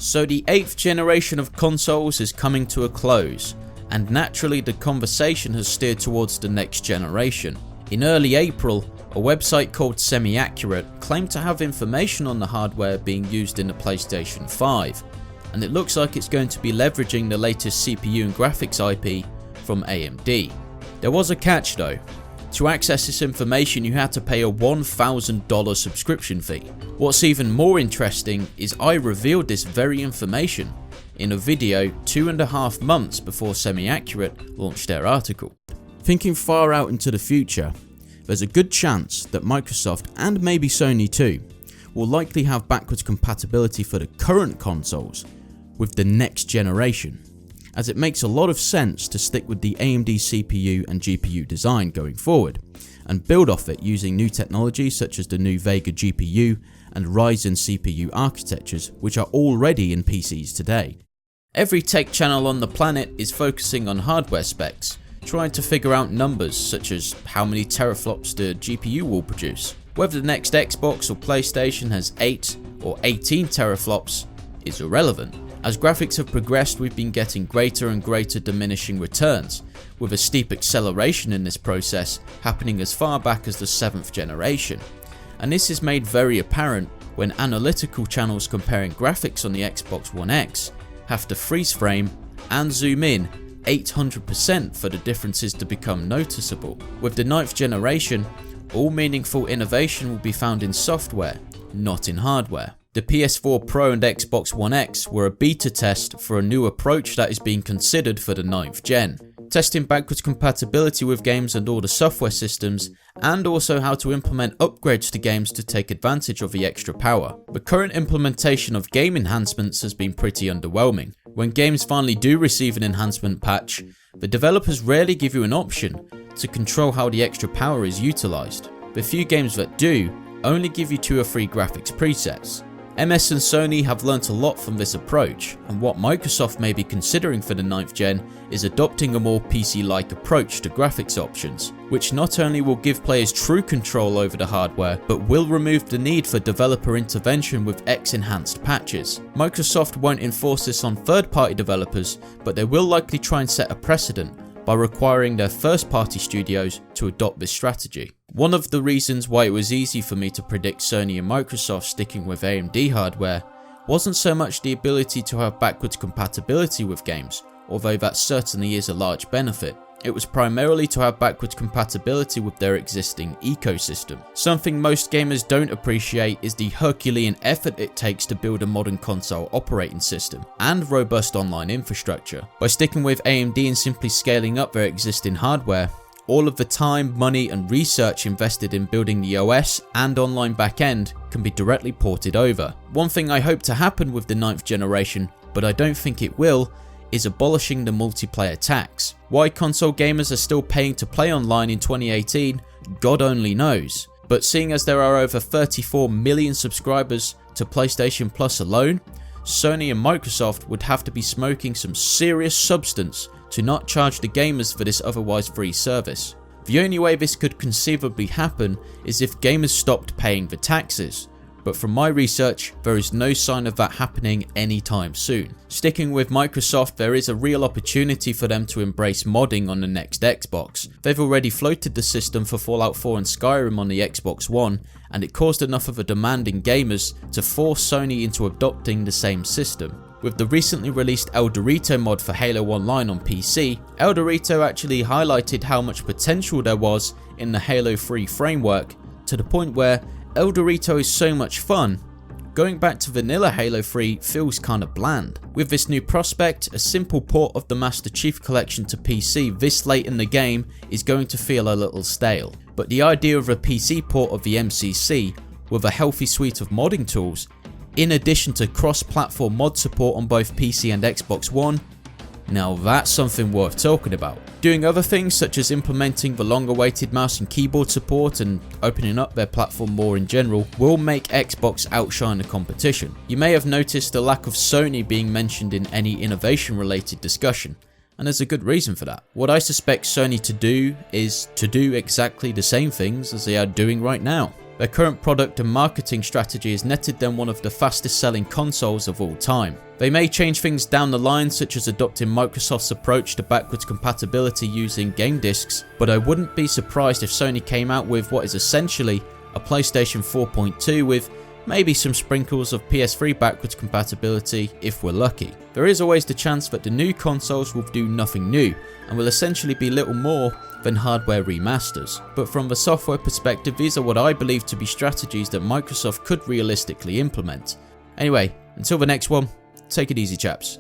So the 8th generation of consoles is coming to a close, and naturally the conversation has steered towards the next generation. In early April, a website called Semi-Accurate claimed to have information on the hardware being used in the PlayStation 5, and it looks like it's going to be leveraging the latest CPU and graphics IP from AMD. There was a catch though. To access this information you had to pay a $1,000 subscription fee. What's even more interesting is I revealed this very information in a video 2.5 months before Semi-Accurate launched their article. Thinking far out into the future, there's a good chance that Microsoft, and maybe Sony too, will likely have backwards compatibility for the current consoles with the next generation, as it makes a lot of sense to stick with the AMD CPU and GPU design going forward, and build off it using new technologies such as the new Vega GPU and Ryzen CPU architectures, which are already in PCs today. Every tech channel on the planet is focusing on hardware specs, trying to figure out numbers such as how many teraflops the GPU will produce. Whether the next Xbox or PlayStation has 8 or 18 teraflops is irrelevant. As graphics have progressed, we've been getting greater and greater diminishing returns, with a steep acceleration in this process happening as far back as the 7th generation. And this is made very apparent when analytical channels comparing graphics on the Xbox One X have to freeze frame and zoom in 800% for the differences to become noticeable. With the 9th generation, all meaningful innovation will be found in software, not in hardware. The PS4 Pro and Xbox One X were a beta test for a new approach that is being considered for the 9th gen, testing backwards compatibility with games and all the software systems, and also how to implement upgrades to games to take advantage of the extra power. The current implementation of game enhancements has been pretty underwhelming. When games finally do receive an enhancement patch, the developers rarely give you an option to control how the extra power is utilised. The few games that do only give you 2 or 3 graphics presets. MS and Sony have learnt a lot from this approach, and what Microsoft may be considering for the 9th gen is adopting a more PC-like approach to graphics options, which not only will give players true control over the hardware, but will remove the need for developer intervention with X-enhanced patches. Microsoft won't enforce this on third-party developers, but they will likely try and set a precedent by requiring their first-party studios to adopt this strategy. One of the reasons why it was easy for me to predict Sony and Microsoft sticking with AMD hardware wasn't so much the ability to have backwards compatibility with games, although that certainly is a large benefit. It was primarily to have backwards compatibility with their existing ecosystem. Something most gamers don't appreciate is the Herculean effort it takes to build a modern console operating system and robust online infrastructure. By sticking with AMD and simply scaling up their existing hardware, all of the time, money and research invested in building the OS and online backend can be directly ported over. One thing I hope to happen with the 9th generation, but I don't think it will, is abolishing the multiplayer tax. Why console gamers are still paying to play online in 2018, God only knows. But seeing as there are over 34 million subscribers to PlayStation Plus alone, Sony and Microsoft would have to be smoking some serious substance to not charge the gamers for this otherwise free service. The only way this could conceivably happen is if gamers stopped paying the taxes, but from my research there is no sign of that happening anytime soon. Sticking with Microsoft, there is a real opportunity for them to embrace modding on the next Xbox. They've already floated the system for Fallout 4 and Skyrim on the Xbox One, and it caused enough of a demand in gamers to force Sony into adopting the same system. With the recently released El Dorito mod for Halo Online on PC, El Dorito actually highlighted how much potential there was in the Halo 3 framework, to the point where El Dorito is so much fun, going back to vanilla Halo 3 feels kinda bland. With this new prospect, a simple port of the Master Chief Collection to PC this late in the game is going to feel a little stale. But the idea of a PC port of the MCC with a healthy suite of modding tools, in addition to cross-platform mod support on both PC and Xbox One, now that's something worth talking about. Doing other things such as implementing the long-awaited mouse and keyboard support and opening up their platform more in general will make Xbox outshine the competition. You may have noticed the lack of Sony being mentioned in any innovation-related discussion, and there's a good reason for that. What I suspect Sony to do is to do exactly the same things as they are doing right now. Their current product and marketing strategy has netted them one of the fastest selling consoles of all time. They may change things down the line, such as adopting Microsoft's approach to backwards compatibility using game discs, but I wouldn't be surprised if Sony came out with what is essentially a PlayStation 4.2 with maybe some sprinkles of PS3 backwards compatibility if we're lucky. There is always the chance that the new consoles will do nothing new and will essentially be little more than hardware remasters. But from the software perspective, these are what I believe to be strategies that Microsoft could realistically implement. Anyway, until the next one, take it easy chaps.